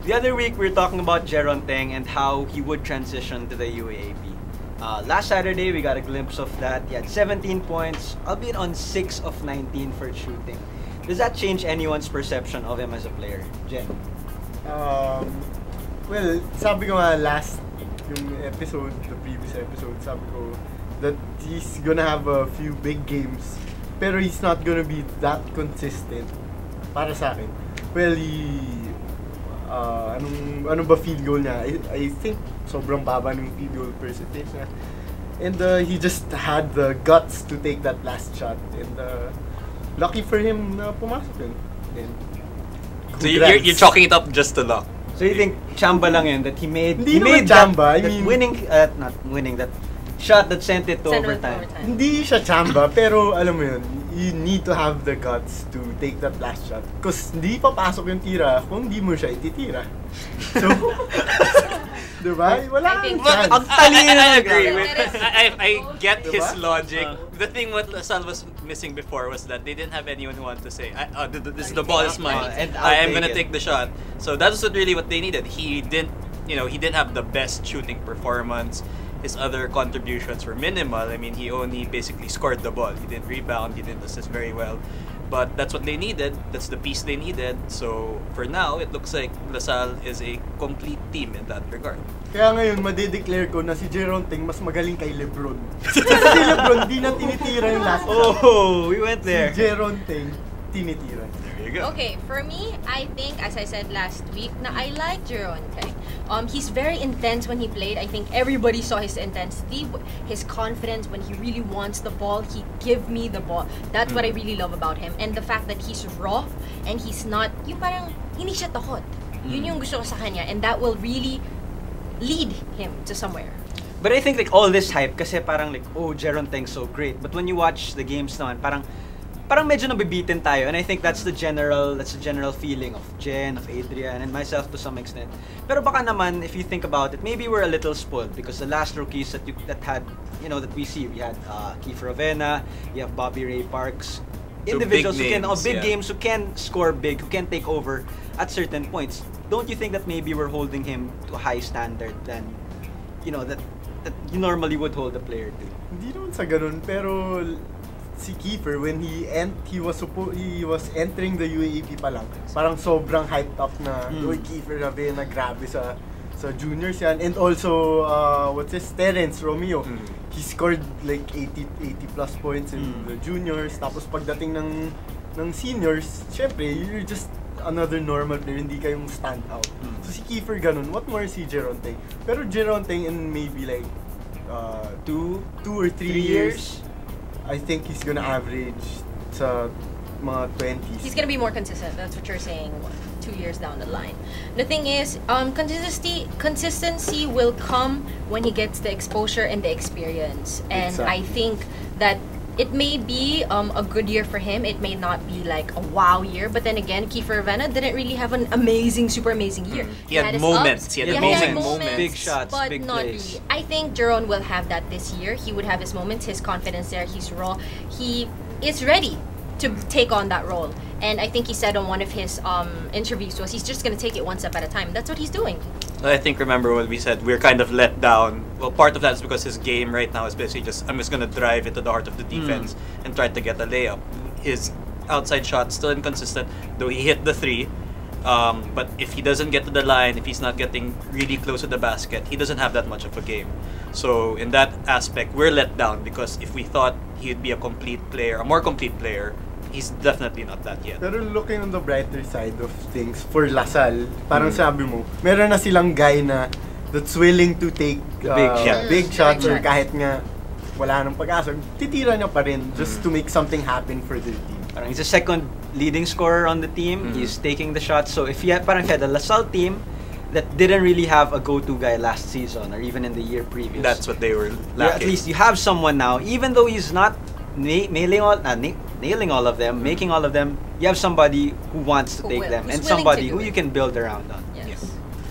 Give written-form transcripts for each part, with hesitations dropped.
The other week, we were talking about Jeron Teng and how he would transition to the UAAP. Last Saturday, we got a glimpse of that. He had 17 points, albeit on 6 of 19 for shooting. Does that change anyone's perception of him as a player? Jen? Well, sabi ko nga yung episode, the previous episode, sabi ko that he's gonna have a few big games, pero he's not gonna be that consistent para sa akin. Well, anong ba field goal niya? I think sobrang baba ng field goal percentage niya. And he just had the guts to take that last shot. And lucky for him na pumasok yun. And so you're chalking it up just to luck. So you think chamba lang yun that he made chamba, not winning that shot that sent it to overtime. Hindi siya chamba, pero alam mo yun, you need to have the guts to take that last shot. Because hindi papasok yung tira kung hindi mo siya ititira. So, diba? Wala kang chance. I agree. I get his logic. The thing what LaSalle was missing before was that they didn't have anyone who wanted to say, the ball is mine, and I am gonna take the shot. So that's really what they needed. He didn't have the best shooting performance. His other contributions were minimal. I mean, he only basically scored the ball. He didn't rebound, he didn't assist very well. But that's what they needed. That's the piece they needed. So for now, it looks like LaSalle is a complete team in that regard. Kaya ngayon, madedeclare ko na si Jeron Teng mas magaling kay Lebron. Si Lebron, di na tinitira yung last shot. Oh, we went there. Si Jeron Teng, tinitira. There you go. Okay, for me, I think, as I said last week, na I like Jeron Teng. He's very intense when he played. I think everybody saw his intensity, his confidence when he really wants the ball. He give me the ball. That's what I really love about him. And the fact that he's raw and he's not, yung parang hindi siya takot. Yun yung gusto ko sa kanya, and that will really lead him to somewhere. But I think like all this hype kasi parang like, oh, Jeron Teng's so great. But when you watch the games naman, parang medyo nabibitin tayo, and I think that's the general feeling of Jen, of Adrian, and myself to some extent. Pero baka naman, if you think about it, maybe we're a little spoiled because the last rookies that we see, we had Kiefer Avena, you have Bobby Ray Parks, individuals who can big games, who can score big, who can take over at certain points. Don't you think that maybe we're holding him to a high standard than that you normally would hold a player to? Hindi naman sa ganun, pero si Kiefer, when he was entering the UAAP pa lang, parang sobrang hyped up na Kiefer Avena, grabe sa juniors yan. And also Terence Romeo, he scored like 80 plus points in the juniors. Tapos pagdating ng seniors, syempre you're just another normal player, hindi kayong stand out. So si Kiefer ganun. What more si Jeron Teng? Pero Jeron Teng in maybe like 2 or 3 years, I think he's gonna average sa mga 20s. He's gonna be more consistent. That's what you're saying. 2 years down the line. The thing is, consistency will come when he gets the exposure and the experience. And exactly. I think that it may be a good year for him. It may not be like a wow year, but then again, Kiefer Avena didn't really have an super amazing year. He had moments. He had moments. Big shots, but big not plays. really. I think Jeron will have that this year. He would have his moments, his confidence there. He's raw. He is ready to take on that role. And I think he said on one of his interviews was he's just going to take it one step at a time. That's what he's doing. I think, remember what we said, we're kind of let down. Well, part of that is because his game right now is basically I'm just going to drive it to the heart of the defense and try to get a layup. His outside shot still inconsistent, though he hit the 3. But if he doesn't get to the line, if he's not getting really close to the basket, he doesn't have that much of a game. So in that aspect, we're let down because if we thought he'd be a more complete player, he's definitely not that yet. Pero looking on the brighter side of things, for LaSalle, parang sabi mo, meron na silang guy that's willing to take big shots or kahit nga wala nang pag-asa, titira niya pa rin just to make something happen for their team. Parang he's the second leading scorer on the team. He's taking the shots. So if you had a LaSalle team that didn't really have a go-to guy last season or even in the year previous, that's what they were lacking. At least you have someone now, even though he's not nailing all of them, making all of them, you have somebody who wants to take them and somebody who you can build around on. Yes.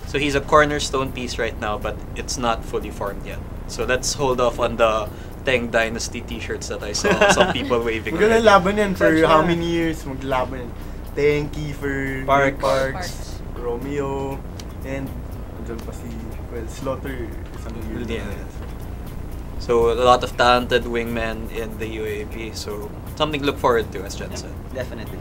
So he's a cornerstone piece right now, but it's not fully formed yet. So let's hold off on the Teng Dynasty t-shirts that I saw some people waving. Maglalaban yan for how many years? Maglalaban yan. Teng, Kiefer, Parks, Romeo. And andyan pa si, well, Slaughter isang year. Yeah. So a lot of talented wingmen in the UAP. So something to look forward to, as Jen said. Definitely.